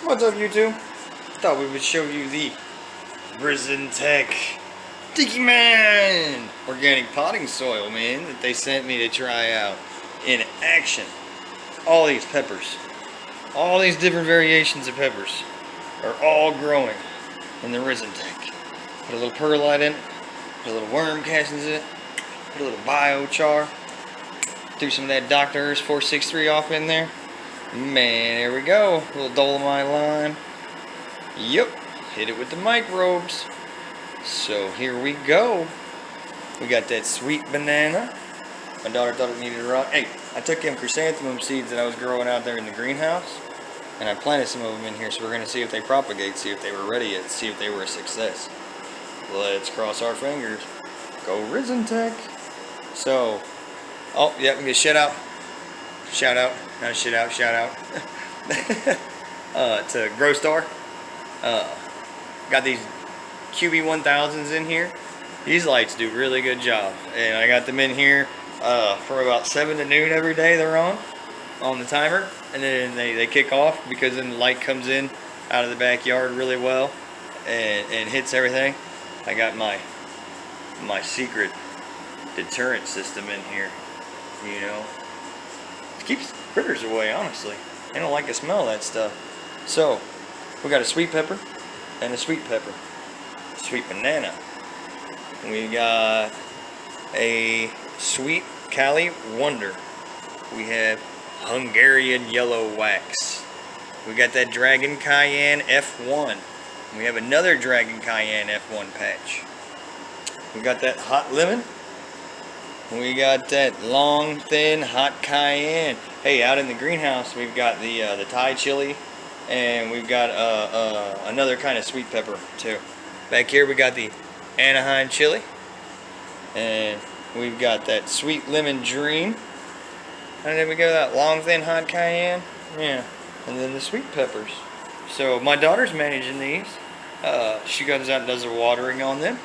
What's up, YouTube? Thought we would show you the Risentek Tiki Man organic potting soil, man, that they sent me to try out in action. All these peppers, all these different variations of peppers are all growing in the Risentek. Put a little perlite in it, put a little worm castings in it, put a little biochar, threw some of that Dr. Earth's 463 off in there. Man, there we go. A little dolomite lime. Yep, hit it with the microbes. So here we go. We got that sweet banana. My daughter thought it needed a rock. Hey, I took them chrysanthemum seeds that I was growing out there in the greenhouse, and I planted some of them in here, so we're going to see if they propagate, see if they were ready yet, see if they were a success. Let's cross our fingers. Go Risentek. So, oh, yeah, we get shout out. Shout out. Not shit out, shout out. To GrowStar. Got these QB1000s in here. These lights do really good job. And I got them in here from about 7 to noon every day they're on the timer. And then they kick off because then the light comes in out of the backyard really well and hits everything. I got my secret deterrent system in here, you know. It keeps critters away, honestly. They don't like the smell of that stuff. So, we got a sweet pepper and a sweet pepper. Sweet banana. We got a sweet Cali Wonder. We have Hungarian yellow wax. We got that Dragon Cayenne F1. We have another Dragon Cayenne F1 patch. We got that hot lemon. We got that long, thin, hot cayenne. Hey, out in the greenhouse, we've got the Thai chili, and we've got another kind of sweet pepper too. Back here, we got the Anaheim chili, and we've got that sweet lemon dream, and then we got that long, thin, hot cayenne. Yeah, and then the sweet peppers. So my daughter's managing these. She comes out and does the watering on them,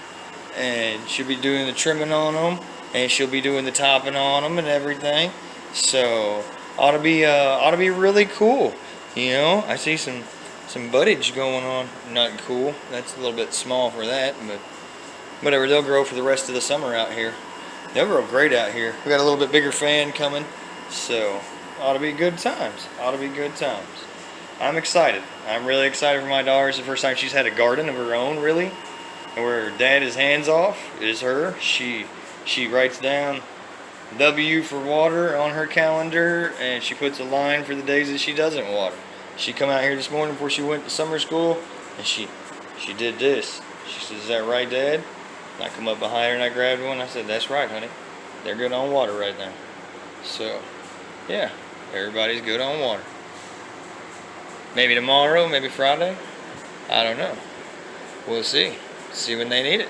and she'll be doing the trimming on them. And she'll be doing the topping on them and everything. So ought to be really cool. You know, I see some buddage going on. Not cool. That's a little bit small for that, but whatever. They'll grow for the rest of the summer out here. They'll grow great out here. We got a little bit bigger fan coming, so ought to be good times. Ought to be good times. I'm excited. I'm really excited for my daughter. It's the first time she's had a garden of her own, really, and where her dad is hands off. It is her. She writes down W for water on her calendar, and she puts a line for the days that she doesn't water. She come out here this morning before she went to summer school, and she did this. She says, "Is that right, Dad?" And I come up behind her and I grabbed one. I said, "That's right, honey. They're good on water right now." So, yeah, everybody's good on water. Maybe tomorrow, maybe Friday. I don't know. We'll see. See when they need it.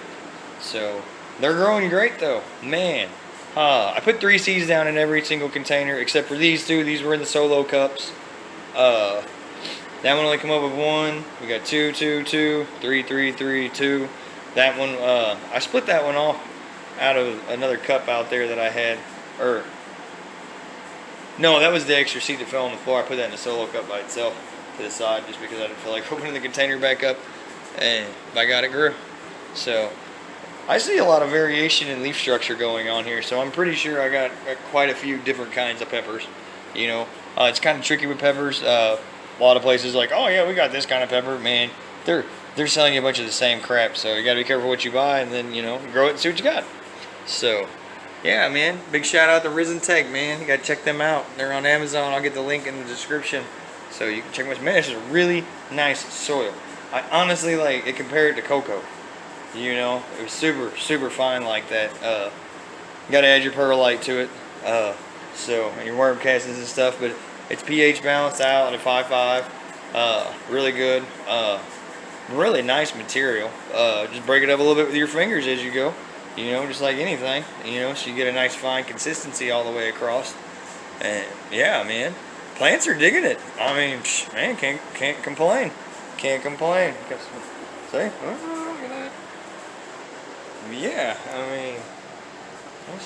So, they're growing great though, man. I put 3 seeds down in every single container except for these 2. These were in the solo cups. That one only come up with 1. We got 2, 2, 2, 3, 3, 3, 2. That one, I split that one off out of another cup out there that I had. No, that was the extra seed that fell on the floor. I put that in a solo cup by itself to the side just because I didn't feel like opening the container back up. And by God, it grew. So I see a lot of variation in leaf structure going on here, so I'm pretty sure I got quite a few different kinds of peppers. You know, it's kind of tricky with peppers. A lot of places like, oh yeah, we got this kind of pepper. Man, they're selling you a bunch of the same crap, so you got to be careful what you buy, and then, you know, grow it and see what you got. So, yeah, man, big shout out to Risentek, man. You got to check them out. They're on Amazon. I'll get the link in the description, so you can check them out. Man, this is a really nice soil. I honestly like it compared to cocoa. You know, it was super fine like that. Got to add your perlite to it, so and your worm castings and stuff. But it's pH balanced out at 5.5. Really good. Really nice material. Just break it up a little bit with your fingers as you go. You know, just like anything. You know, so you get a nice fine consistency all the way across. And yeah, man, plants are digging it. I mean, man, can't complain. Can't complain. See? Yeah, I mean,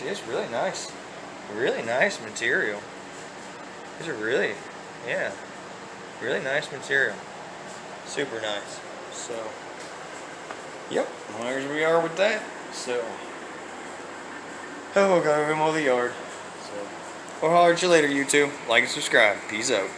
it's really nice material. These are really, yeah, really nice material. Super nice. So, yep, there's we are with that. So, oh, got to remove the yard. So, we'll holler at you later, YouTube. Like and subscribe. Peace out.